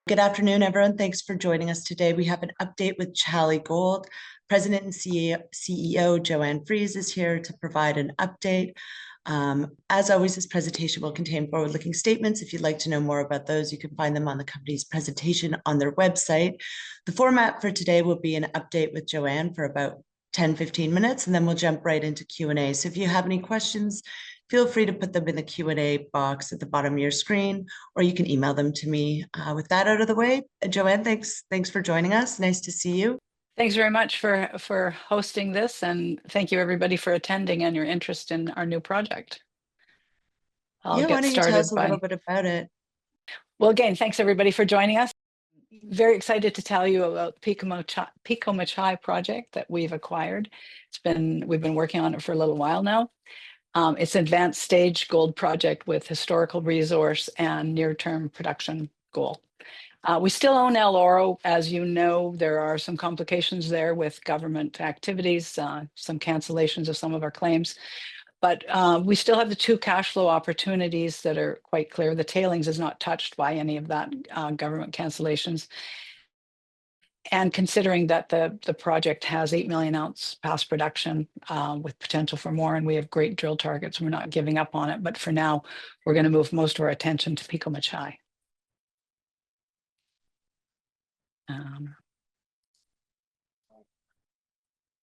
Good afternoon, everyone. Thanks for joining us today. We have an update with Xali Gold. President and CEO Joanne Freeze is here to provide an update. As always, this presentation will contain forward-looking statements. If you'd like to know more about those, you can find them on the company's presentation on their website. The format for today will be an update with Joanne for about 10-15 minutes, and then we'll jump right into Q&A. So if you have any questions, feel free to put them in the Q&A box at the bottom of your screen, or you can email them to me. With that out of the way, Joanne, thanks for joining us. Nice to see you. Thanks very much for hosting this, and thank you everybody for attending and your interest in our new project. Why don't you tell us a little bit about it? Well, again, thanks everybody for joining us. Very excited to tell you about Pico Machay project that we've acquired. We've been working on it for a little while now. It's an advanced stage gold project with historical resource and near-term production goal. We still own El Oro. As you know, there are some complications there with government activities, some cancellations of some of our claims, but we still have the two cash flow opportunities that are quite clear. The tailings is not touched by any of that government cancellations. And considering that the project has 8 million ounce past production with potential for more, and we have great drill targets, we're not giving up on it. But for now, we're going to move most of our attention to Pico Machay.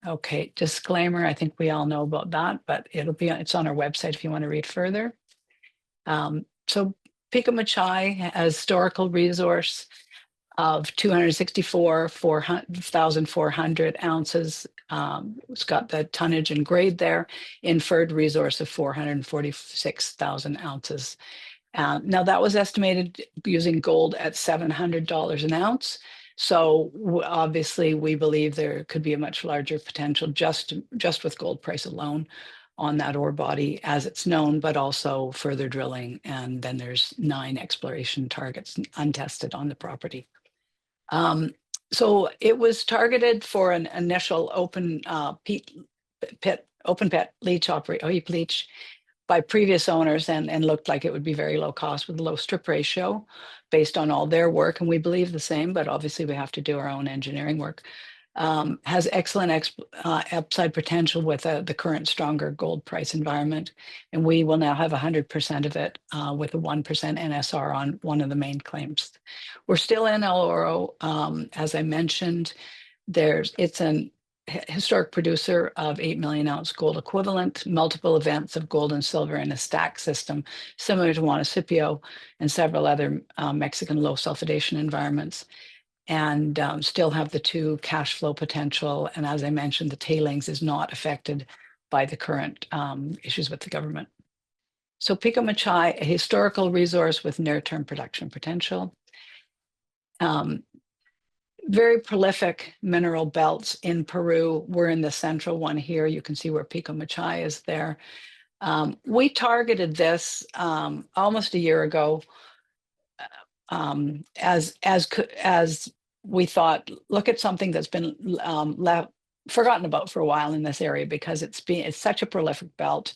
Okay, disclaimer, I think we all know about that, but it's on our website if you want to read further. So Pico Machay has historical resource of 264,400 ounces. It's got the tonnage and grade there. Inferred resource of 446,000 ounces. Now that was estimated using gold at $700 an ounce. So obviously we believe there could be a much larger potential just with gold price alone on that ore body as it's known, but also further drilling. And then there's 9 exploration targets untested on the property. So it was targeted for an initial open pit leach heap leach by previous owners and looked like it would be very low cost with a low strip ratio based on all their work. And we believe the same, but obviously we have to do our own engineering work. Has excellent upside potential with the current stronger gold price environment. And we will now have 100% of it with a 1% NSR on one of the main claims. We're still in El Oro. As I mentioned, it's an historic producer of 8 million ounce gold equivalent, multiple events of gold and silver in a stack system, similar to Juanicipio and several other Mexican low sulfidation environments, and still have the 2 cash flow potential. And as I mentioned, the tailings is not affected by the current issues with the government. So Pico Machay, a historical resource with near-term production potential. Very prolific mineral belts in Peru. We're in the central one here. You can see where Pico Machay is there. We targeted this almost a year ago as we thought, look at something that's been forgotten about for a while in this area because it's such a prolific belt.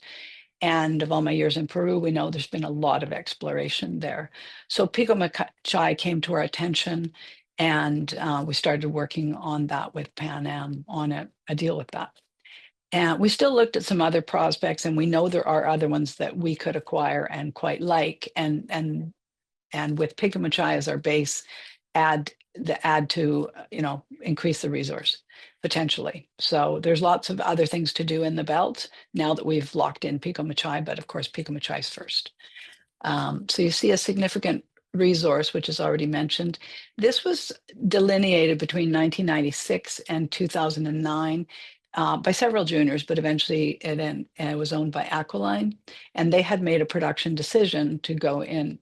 And of all my years in Peru, we know there's been a lot of exploration there. So Pico Machay came to our attention, and we started working on that with Pan Am on a deal with that. And we still looked at some other prospects, and we know there are other ones that we could acquire and quite like. And with Pico Machay as our base, add to increase the resource potentially. So there's lots of other things to do in the belt now that we've locked in Pico Machay, but of course Pico Machay first. So you see a significant resource, which is already mentioned. This was delineated between 1996 and 2009 by several juniors, but eventually it was owned by Aquiline, and they had made a production decision to go in,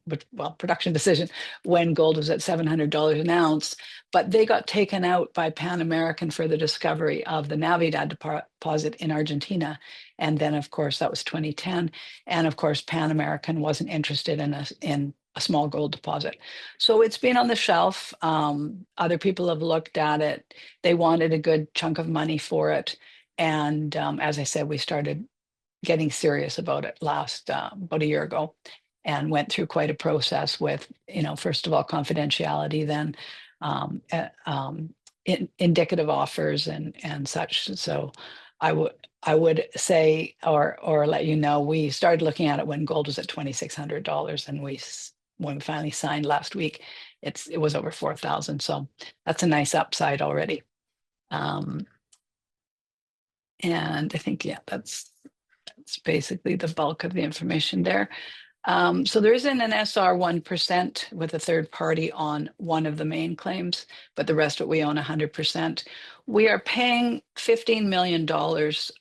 production decision when gold was at $700 an ounce, but they got taken out by Pan American for the discovery of the Navidad deposit in Argentina. And then of course that was 2010. And of course, Pan American wasn't interested in a small gold deposit. So it's been on the shelf. Other people have looked at it. They wanted a good chunk of money for it. And as I said, we started getting serious about it about a year ago. and went through quite a process with, first of all, confidentiality, then indicative offers and such. So I would say, or let you know, we started looking at it when gold was at $2,600, and when we finally signed last week, it was over 4,000. So that's a nice upside already. And I think, yeah, that's basically the bulk of the information there. So there isn't an SR 1% with a third party on one of the main claims, but the rest of it we own 100%. We are paying $15 million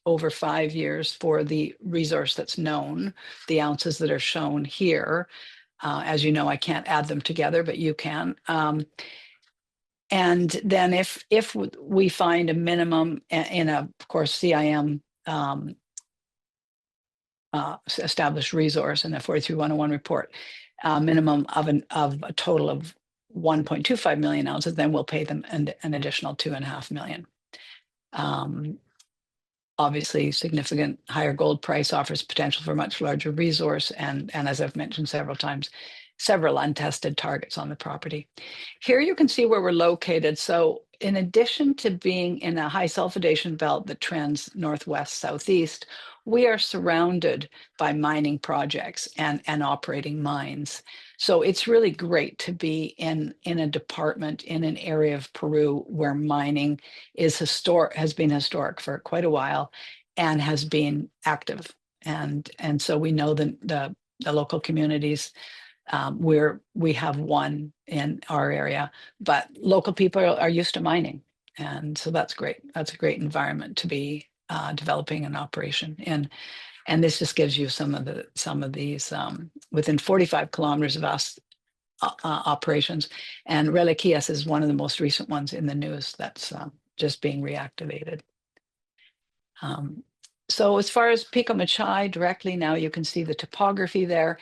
over 5 years for the resource that's known, the ounces that are shown here. As you know, I can't add them together, but you can. And then if we find a minimum in a, of course, CIM established resource in the 43-101 report, minimum of a total of 1.25 million ounces, then we'll pay them an additional 2.5 million. Obviously, significant higher gold price offers potential for much larger resource, and as I've mentioned several times, several untested targets on the property. Here you can see where we're located. So in addition to being in a high sulfidation belt that trends northwest southeast, we are surrounded by mining projects and operating mines. So it's really great to be in a department in an area of Peru where mining has been historic for quite a while and has been active. And so we know the local communities. We have one in our area, but local people are used to mining, and so that's great. That's a great environment to be developing an operation in. And this just gives you some of these within 45 kilometers of us operations, and Reliquias is one of the most recent ones in the news that's just being reactivated. So as far as Pico Machay directly, now you can see the topography there.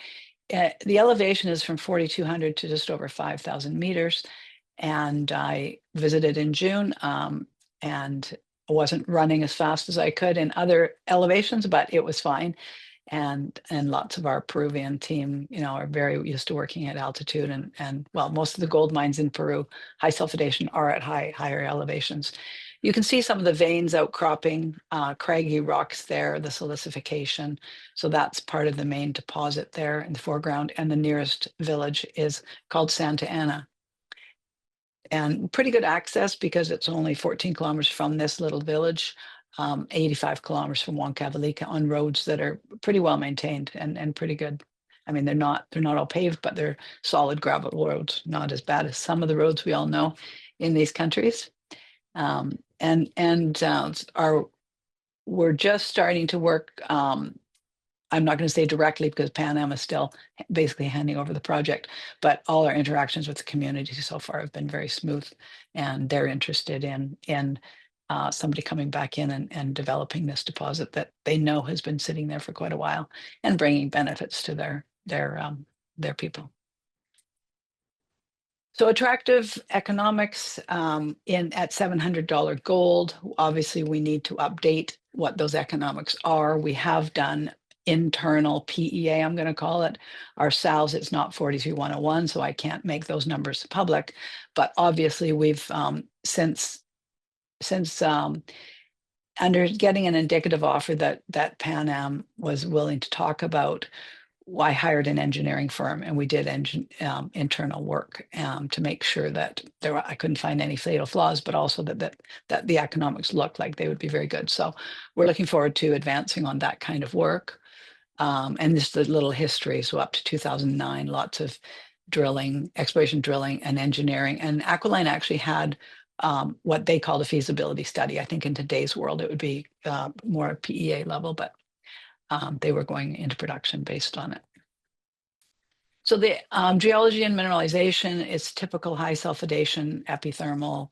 The elevation is from 4,200 to just over 5,000 meters. And I visited in June and I wasn't running as fast as I could in other elevations, but it was fine. And lots of our Peruvian team, are very used to working at altitude, and well, most of the gold mines in Peru, high sulfidation, are at higher elevations. You can see some of the veins outcropping, craggy rocks there, the silicification. So that's part of the main deposit there in the foreground. And the nearest village is called Santa Ana. And pretty good access because it's only 14 kilometers from this little village, 85 kilometers from Huancavelica, on roads that are pretty well maintained and pretty good. I mean, they're not all paved, but they're solid gravel roads, not as bad as some of the roads we all know in these countries. We're just starting to work. I'm not going to say directly because Pan Am is still basically handing over the project, but all our interactions with the community so far have been very smooth, and they're interested in somebody coming back in and developing this deposit that they know has been sitting there for quite a while and bringing benefits to their people. So attractive economics at $700 gold. Obviously, we need to update what those economics are. We have done internal PEA, I'm going to call it, ourselves. It's not 43-101, so I can't make those numbers public. But obviously, we've since under getting an indicative offer that Pan Am was willing to talk about, I hired an engineering firm, and we did internal work to make sure that I couldn't find any fatal flaws, but also that the economics looked like they would be very good. So we're looking forward to advancing on that kind of work. And this is a little history. So up to 2009, lots of drilling, exploration drilling, and engineering. And Aquiline actually had what they called a feasibility study. I think in today's world, it would be more PEA level, but they were going into production based on it. So the geology and mineralization is typical high sulfidation epithermal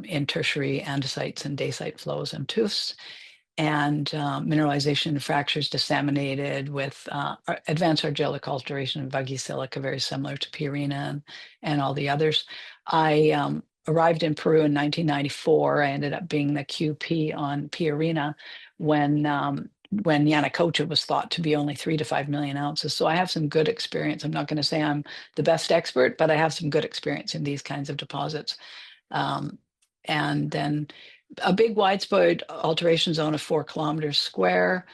in tertiary andesites and dacite flows and tuffs, and mineralization fractures disseminated with advanced argillic alteration and buggy silica, very similar to Pierina and all the others. I arrived in Peru in 1994. I ended up being the QP on Pierina when when Yanacocha was thought to be only 3 to 5 million ounces. So I have some good experience. I'm not going to say I'm the best expert, but I have some good experience in these kinds of deposits. And then a big widespread alteration zone of 4 kilometers square,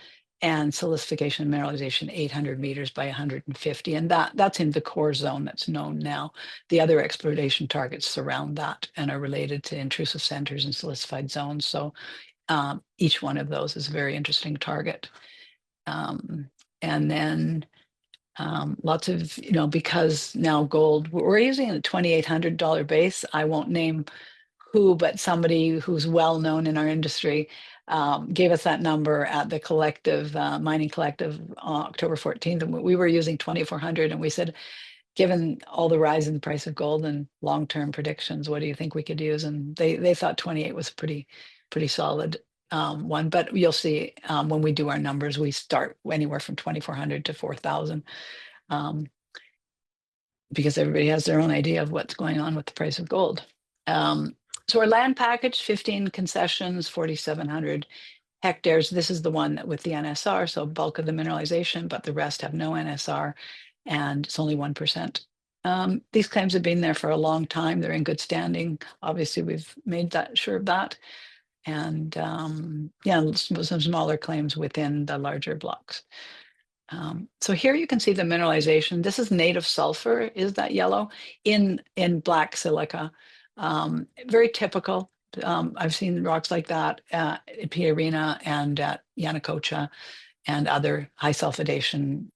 and silicification and mineralization 800 meters by 150. And that's in the core zone that's known now. The other exploration targets surround that and are related to intrusive centers and silicified zones. So each one of those is a very interesting target. And then lots of, because now gold, we're using a $2,800 base. I won't name who, but somebody who's well known in our industry gave us that number at the collective, mining collective, on October 14th. And we were using 2,400. And we said, given all the rise in the price of gold and long-term predictions, what do you think we could use? And they thought 28 was pretty solid one. But you'll see when we do our numbers, we start anywhere from 2,400 to 4,000. Because everybody has their own idea of what's going on with the price of gold. So our land package, 15 concessions, 4,700 hectares. This is the one that with the NSR, so bulk of the mineralization, but the rest have no NSR, and it's only 1%. These claims have been there for a long time. They're in good standing. Obviously, we've made that sure of that. And yeah, some smaller claims within the larger blocks. So here you can see the mineralization. This is native sulfur, is that yellow, in black silica. Very typical. I've seen rocks like that at Piarina and at Yanacocha and other high sulfidation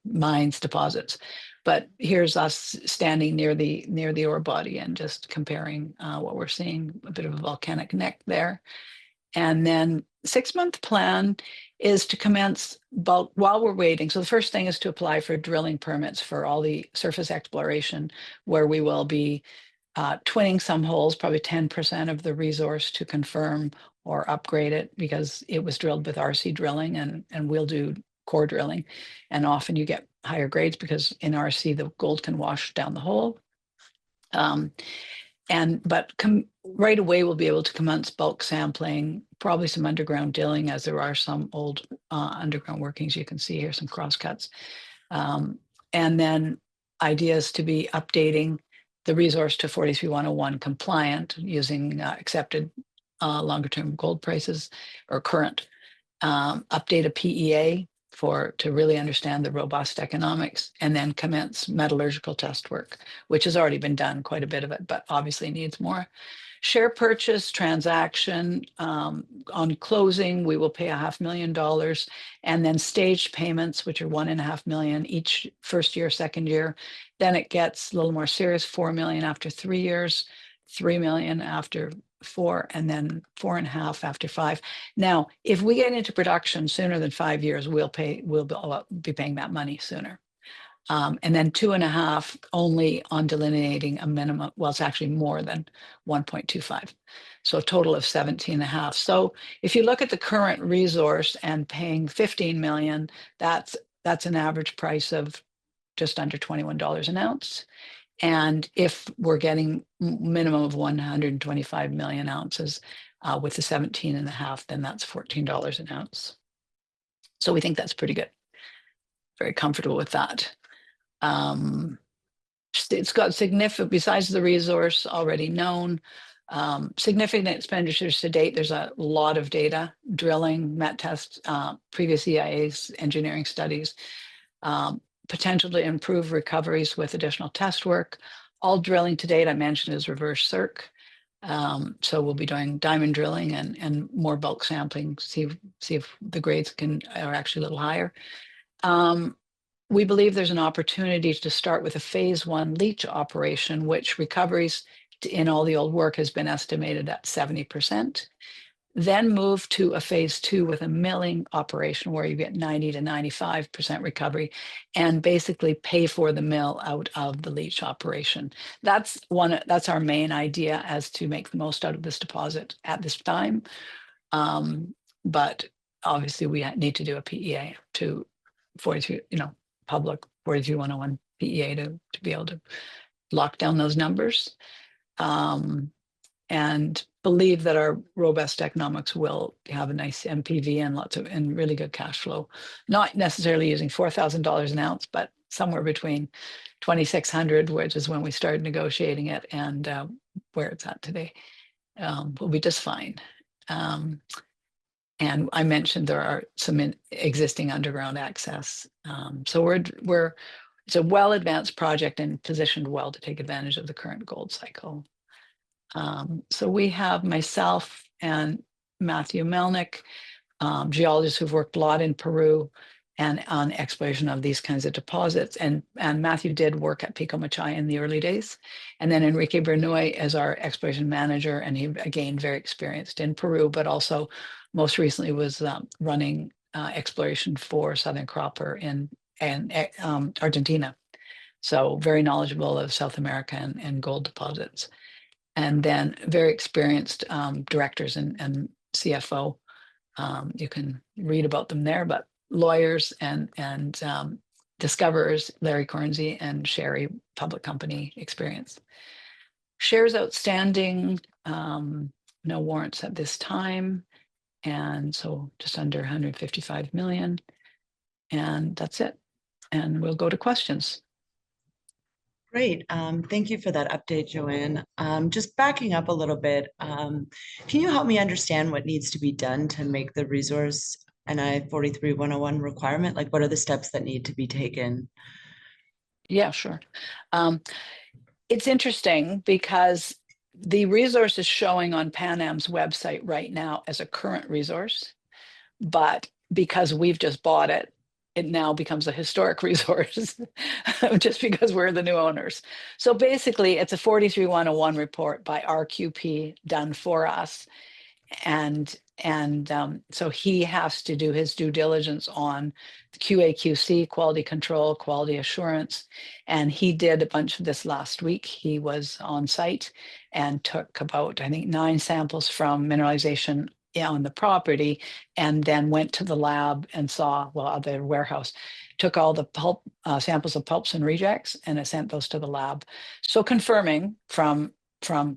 mines, deposits. But here's us standing near the ore body and just comparing what we're seeing, a bit of a volcanic neck there. And then 6-month plan is to commence bulk while we're waiting. So the first thing is to apply for drilling permits for all the surface exploration, where we will be twinning some holes, probably 10% of the resource, to confirm or upgrade it, because it was drilled with RC drilling, and we'll do core drilling. And often you get higher grades because in RC, the gold can wash down the hole. But right away, we'll be able to commence bulk sampling, probably some underground drilling, as there are some old underground workings. You can see here some crosscuts. And then ideas to be updating the resource to 43-101 compliant using accepted longer-term gold prices or current. Update a PEA to really understand the robust economics, and then commence metallurgical test work, which has already been done, quite a bit of it, but obviously needs more. Share purchase transaction, on closing, we will pay $500,000, and then staged payments, which are $1.5 million each first year, second year. Then it gets a little more serious, $4 million after 3 years, $3 million after 4, and then 4.5 after 5. Now, if we get into production sooner than 5 years, we'll be paying that money sooner. And then 2.5 only on delineating a minimum. Well, it's actually more than 1.25. So a total of 17.5. So if you look at the current resource and paying $15 million, that's an average price of just under $21 an ounce. And if we're getting minimum of 125 million ounces with the 17.5, then that's $14 an ounce. So we think that's pretty good. Very comfortable with that. It's got significant, besides the resource already known, significant expenditures to date. There's a lot of data, drilling, met tests, previous EIAs, engineering studies, potential to improve recoveries with additional test work. All drilling to date, I mentioned, is reverse circ. So we'll be doing diamond drilling and more bulk sampling, see if the grades are actually a little higher. We believe there's an opportunity to start with a phase 1 leach operation, which recoveries in all the old work has been estimated at 70%. Then move to a phase 2 with a milling operation where you get 90 to 95% recovery, and basically pay for the mill out of the leach operation. That's our main idea, as to make the most out of this deposit at this time. But obviously we need to do a PEA to 42, public 43-101 PEA to be able to lock down those numbers. and believe that our robust economics will have a nice MPV and and really good cash flow. Not necessarily using $4,000 an ounce, but somewhere between 2,600, which is when we started negotiating it, and where it's at today, will be just fine. And I mentioned there are some existing underground access. So it's a well-advanced project and positioned well to take advantage of the current gold cycle. So we have myself and Matthew Melnick, geologists who've worked a lot in Peru and on exploration of these kinds of deposits. And Matthew did work at Pico Machay in the early days. And then Enrique Bernoy as our exploration manager, and he, again, very experienced in Peru, but also most recently was running exploration for Southern Copper in Argentina. So very knowledgeable of South America and gold deposits. And then very experienced directors and CFO. You can read about them there, but lawyers and discoverers, Larry Cornsey and Sherry, public company experience. Shares outstanding, no warrants at this time. And so just under 155 million. And that's it. And we'll go to questions. Great. Thank you for that update, Joanne. Just backing up a little bit, can you help me understand what needs to be done to make the resource NI 43-101 requirement? Like, what are the steps that need to be taken? Yeah, sure. It's interesting because the resource is showing on Pan Am's website right now as a current resource, but because we've just bought it, it now becomes a historic resource just because we're the new owners. So basically it's a 43-101 report by RQP done for us. And so he has to do his due diligence on QA/QC, quality control, quality assurance. And he did a bunch of this last week. He was on site and took about, I think, 9 samples from mineralization on the property, and then went to the lab and saw, well, the warehouse, took all the pulp samples of pulps and rejects and sent those to the lab. So confirming from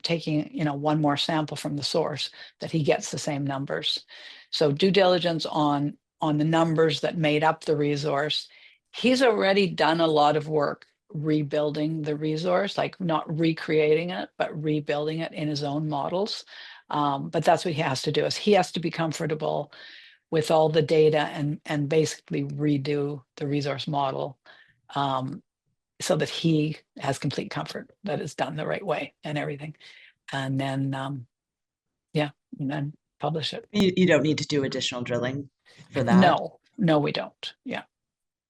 taking, one more sample from the source that he gets the same numbers. So due diligence on the numbers that made up the resource. He's already done a lot of work rebuilding the resource, like not recreating it, but rebuilding it in his own models. But that's what he has to do, is he has to be comfortable with all the data and basically redo the resource model, so that he has complete comfort that it's done the right way and everything. And then, and then publish it. You don't need to do additional drilling for that? No, we don't. Yeah.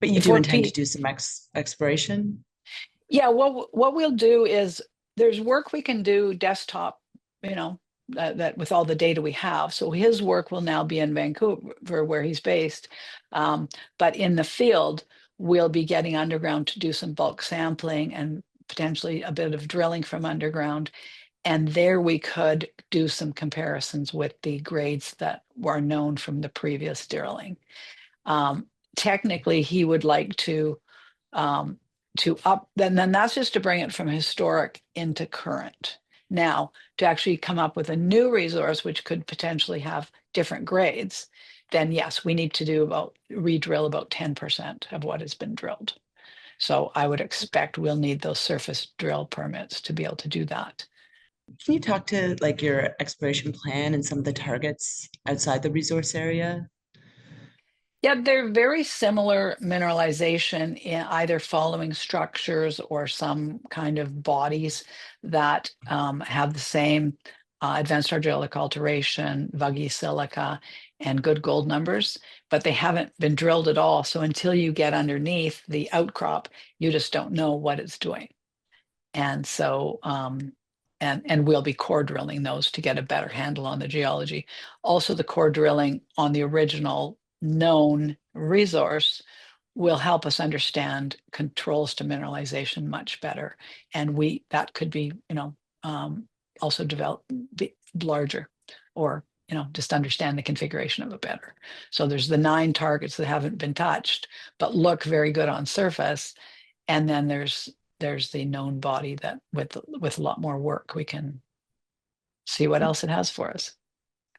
But you do intend to do some exploration? Yeah, what we'll do is there's work we can do desktop, that with all the data we have. So his work will now be in Vancouver, where he's based. But in the field, we'll be getting underground to do some bulk sampling and potentially a bit of drilling from underground. And there we could do some comparisons with the grades that were known from the previous drilling. Technically, he would like to up, then that's just to bring it from historic into current. Now, to actually come up with a new resource, which could potentially have different grades, then yes, we need to re-drill about 10% of what has been drilled. So I would expect we'll need those surface drill permits to be able to do that. Can you talk to like your exploration plan and some of the targets outside the resource area? Yeah, they're very similar mineralization, in either following structures or some kind of bodies that have the same advanced hydraulic alteration, vuggy silica, and good gold numbers, but they haven't been drilled at all. So until you get underneath the outcrop, you just don't know what it's doing. And so, and we'll be core drilling those to get a better handle on the geology. Also, the core drilling on the original known resource will help us understand controls to mineralization much better. And that could be, also be larger, or, just understand the configuration of it better. So there's the 9 targets that haven't been touched, but look very good on surface. And then there's the known body that with a lot more work we can see what else it has for us.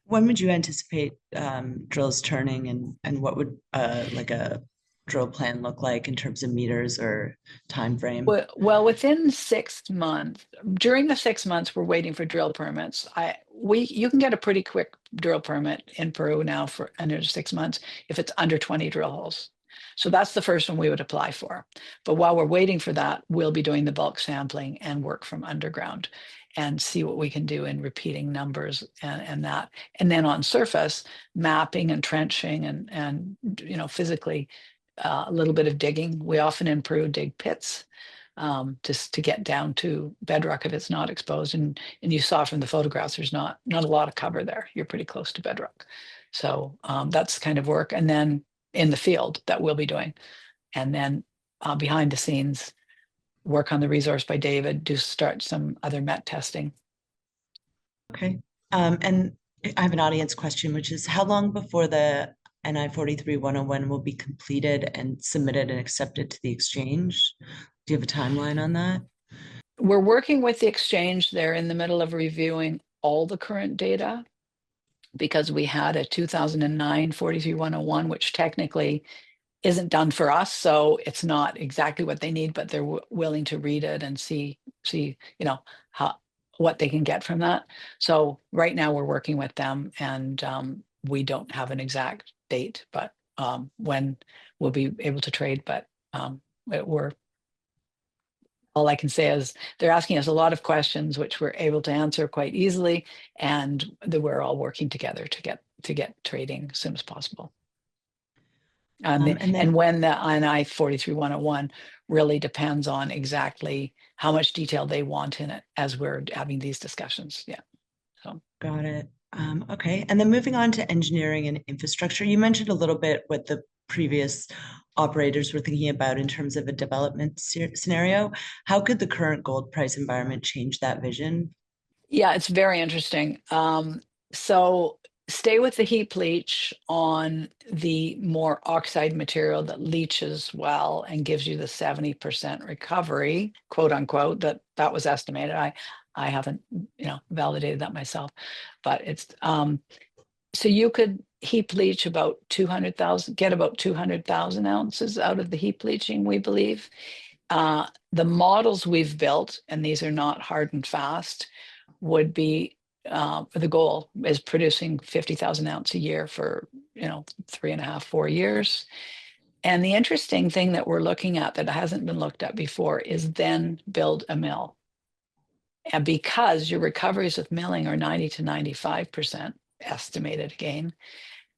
When would you anticipate drills turning, and what would like a drill plan look like in terms of meters or time frame? Well, within 6 months, during the 6 months, we're waiting for drill permits. You can get a pretty quick drill permit in Peru now for under 6 months if it's under 20 drill holes. So that's the first one we would apply for. But while we're waiting for that, we'll be doing the bulk sampling and work from underground and see what we can do in repeating numbers and that. And then on surface, mapping and trenching and physically a little bit of digging. We often in Peru dig pits just to get down to bedrock if it's not exposed. And you saw from the photographs, there's not a lot of cover there. You're pretty close to bedrock. So that's kind of work. And then in the field that we'll be doing. And then behind the scenes, work on the resource by David, start some other met testing. Okay. And I have an audience question, which is how long before the NI 43-101 will be completed and submitted and accepted to the exchange? Do you have a timeline on that? We're working with the exchange. They're in the middle of reviewing all the current data because we had a 2009 43-101, which technically isn't done for us. So it's not exactly what they need, but they're willing to read it and see, what they can get from that. So right now we're working with them and we don't have an exact date, but when we'll be able to trade, but all I can say is they're asking us a lot of questions, which we're able to answer quite easily. And we're all working together to get trading as soon as possible. And when the NI 43-101 really depends on exactly how much detail they want in it as we're having these discussions. Yeah. So got it. Okay. And then moving on to engineering and infrastructure, you mentioned a little bit what the previous operators were thinking about in terms of a development scenario. How could the current gold price environment change that vision? Yeah, it's very interesting. So stay with the heap leach on the more oxide material that leaches well and gives you the 70% recovery, quote unquote, that was estimated. I haven't, validated that myself, but it's so you could heap leach about 200,000, get about 200,000 ounces out of the heap leaching, we believe. The models we've built, and these are not hard and fast, would be the goal is producing 50,000 ounce a year for 3.5, 4 years. And the interesting thing that we're looking at that hasn't been looked at before is then build a mill. And because your recoveries with milling are 90 to 95% estimated again,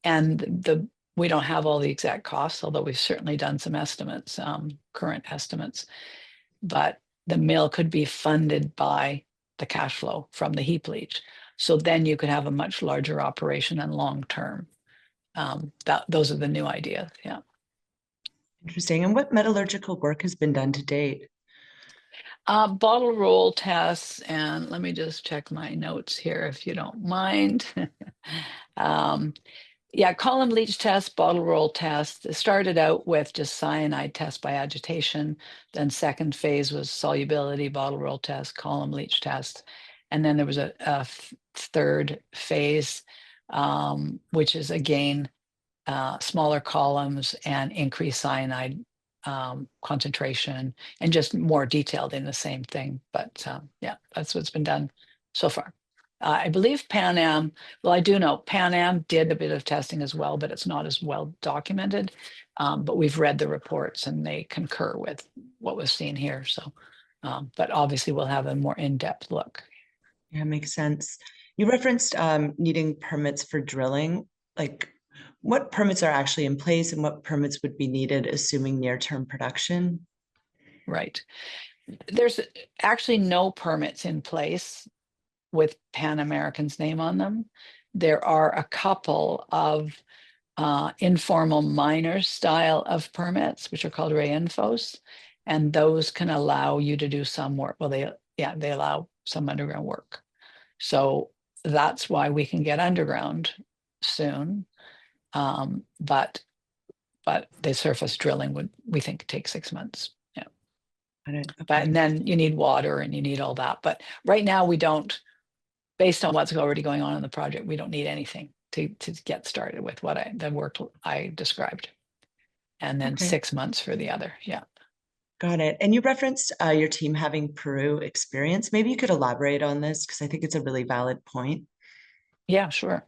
and we don't have all the exact costs, although we've certainly done some estimates, current estimates, but the mill could be funded by the cash flow from the heap leach. So then you could have a much larger operation and long term. Those are the new ideas. Yeah. Interesting. And what metallurgical work has been done to date? Bottle roll tests, and let me just check my notes here if you don't mind. Yeah, column leach test, bottle roll test. It started out with just cyanide test by agitation. Then second phase was solubility, bottle roll test, column leach test. And then there was a third phase, which is again, smaller columns and increased cyanide concentration and just more detailed in the same thing. But yeah, that's what's been done so far. I believe Pan Am, well, I do know Pan Am did a bit of testing as well, but it's not as well documented. But we've read the reports and they concur with what was seen here. So, but obviously we'll have a more in-depth look. Yeah, makes sense. You referenced needing permits for drilling. Like, what permits are actually in place and what permits would be needed, assuming near-term production? Right. There's actually no permits in place with Pan American's name on them. There are a couple of informal miners style of permits, which are called re-infos, and those can allow you to do some work. Well, they allow some underground work. So that's why we can get underground soon. But the surface drilling we think take 6 months. Yeah. Okay. But and then you need water and you need all that. But right now we don't based on what's already going on in the project, we don't need anything to get started with the work I described. And then Okay. 6 months for the other. Yeah. Got it. And you referenced your team having Peru experience. Maybe you could elaborate on this because I think it's a really valid point. Yeah, sure.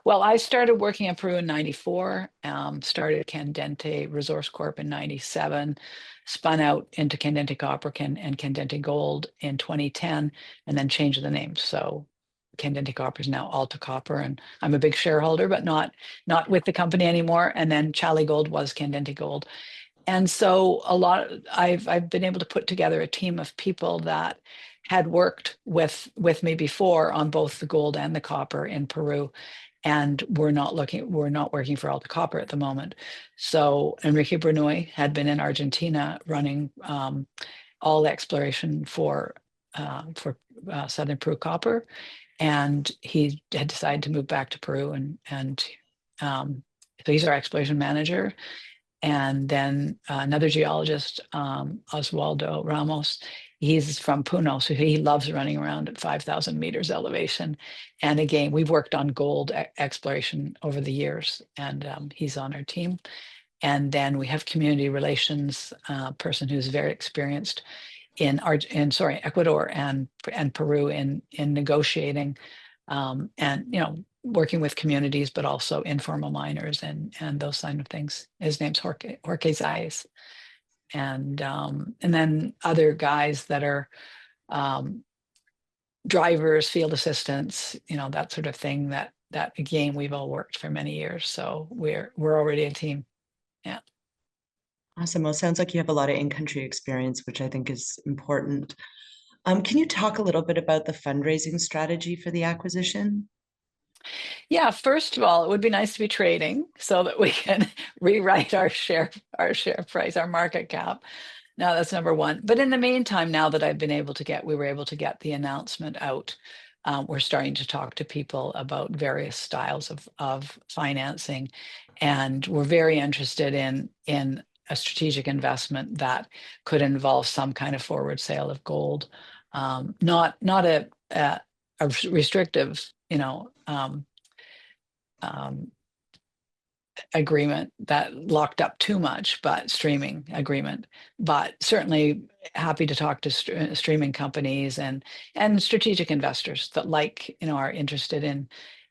Well, I started working in Peru in 94, started Candente Resource Corp in 97, spun out into Candente Copper and Candente Gold in 2010, and then changed the name. So Candente Copper is now Alta Copper, and I'm a big shareholder, but not with the company anymore. And then Xali Gold was Candente Gold. And so I've been able to put together a team of people that had worked with me before on both the gold and the copper in Peru. And we're not working for Alta Copper at the moment. So Enrique Bernoy had been in Argentina running all the exploration for Southern Peru copper. And he had decided to move back to Peru and so he's our exploration manager. And then another geologist, Oswaldo Ramos, he's from Puno, so he loves running around at 5,000 meters elevation. And again, we've worked on gold exploration over the years, and he's on our team. And then we have community relations person who's very experienced in Ecuador and Peru in negotiating and working with communities, but also informal miners and those kind of things. His name's Jorge Zayas. And then other guys that are drivers, field assistants, that sort of thing that again, we've all worked for many years. So we're already a team. Yeah. Awesome. Well, it sounds like you have a lot of in-country experience, which I think is important. Can you talk a little bit about the fundraising strategy for the acquisition? Yeah, first of all, it would be nice to be trading so that we can rewrite our share price, our market cap. Now that's number one. But in the meantime, now that we were able to get the announcement out, we're starting to talk to people about various styles of financing, and we're very interested in a strategic investment that could involve some kind of forward sale of gold, not a restrictive, agreement that locked up too much, but streaming agreement. But certainly happy to talk to streaming companies and strategic investors that are interested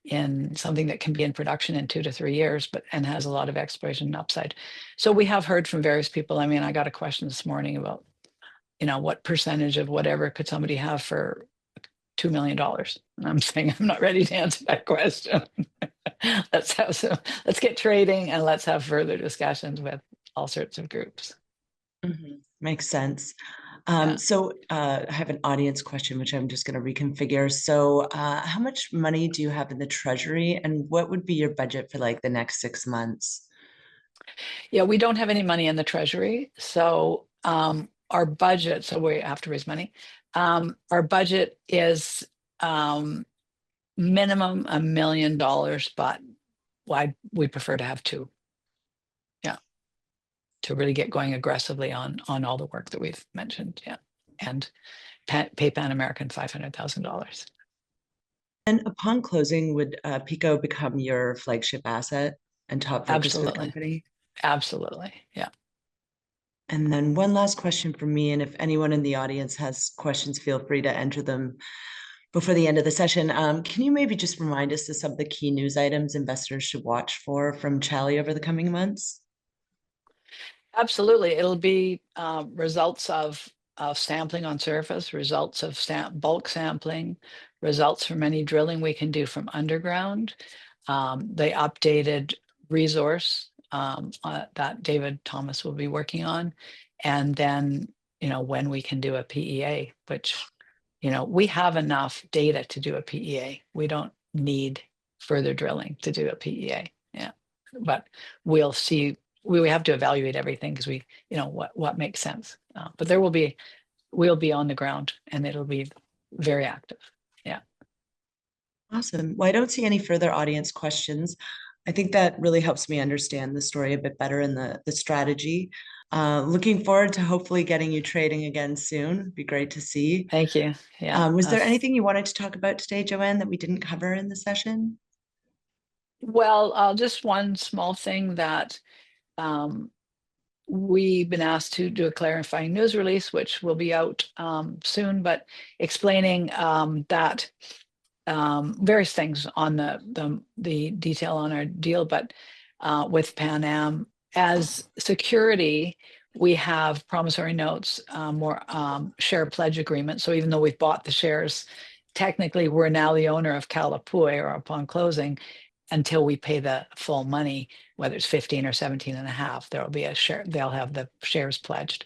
in something that can be in production in 2 to 3 years, and has a lot of exploration upside. So we have heard from various people. I mean, I got a question this morning about, what percentage of whatever could somebody have for $2 million? And I'm saying I'm not ready to answer that question. Let's get trading and let's have further discussions with all sorts of groups. Makes sense. Yeah. So I have an audience question, which I'm just going to reconfigure. So how much money do you have in the treasury, and what would be your budget for like the next 6 months? Yeah, we don't have any money in the treasury. So our budget, so we have to raise money. Our budget is minimum $1 million, but we prefer to have 2. Yeah. To really get going aggressively on all the work that we've mentioned. Yeah. And pay Pan American $500,000. And upon closing, would Pico become your flagship asset and top focus for the Absolutely. company? Absolutely. Yeah. And then one last question from me, and if anyone in the audience has questions, feel free to enter them before the end of the session. Can you maybe just remind us of some of the key news items investors should watch for from Xali over the coming months? Absolutely. It'll be results of sampling on surface, results of bulk sampling, results from any drilling we can do from underground, the updated resource that David Thomas will be working on, and then when we can do a PEA, which we have enough data to do a PEA. We don't need further drilling to do a PEA. Yeah, but we'll see. We have to evaluate everything because what makes sense. But we'll be on the ground and it'll be very active. Yeah. Awesome. Well, I don't see any further audience questions. I think that really helps me understand the story a bit better and the strategy. Looking forward to hopefully getting you trading again soon. Be great to see. Thank you. Yeah. Was there anything you wanted to talk about today, Joanne, that we didn't cover in the session? Well, just one small thing that we've been asked to do a clarifying news release, which will be out soon, but explaining that various things on the detail on our deal, but with Pan Am as security, we have promissory notes, more share pledge agreement. So even though we've bought the shares, technically we're now the owner of Kalapui or upon closing until we pay the full money, whether it's 15 or 17 and a half, there'll be a share, they'll have the shares pledged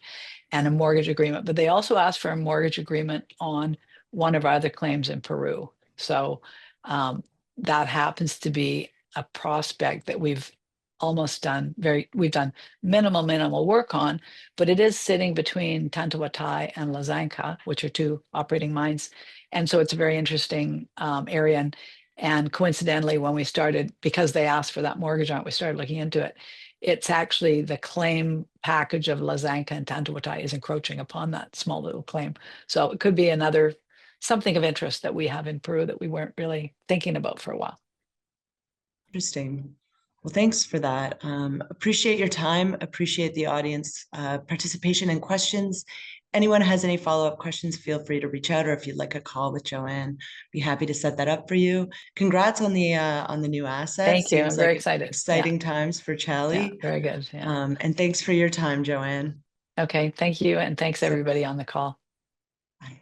and a mortgage agreement. But they also asked for a mortgage agreement on one of our other claims in Peru. So that happens to be a prospect that we've almost done we've done minimal work on, but it is sitting between Tantahuatay and Lazanca, which are two operating mines. And so it's a very interesting area. And coincidentally, when we started, because they asked for that mortgage on it, we started looking into it. It's actually the claim package of Lazanca and Tantahuatay is encroaching upon that small little claim. So it could be another something of interest that we have in Peru that we weren't really thinking about for a while. Interesting. Well, thanks for that. Appreciate your time. Appreciate the audience participation and questions. Anyone has any follow-up questions, feel free to reach out, or if you'd like a call with Joanne, be happy to set that up for you. Congrats on the new asset. Thank you. Seems I'm very like excited. Exciting times for Xali. Yeah, very good. Yeah. And thanks for your time, Joanne. Okay, thank you. And thanks everybody on the call. Bye.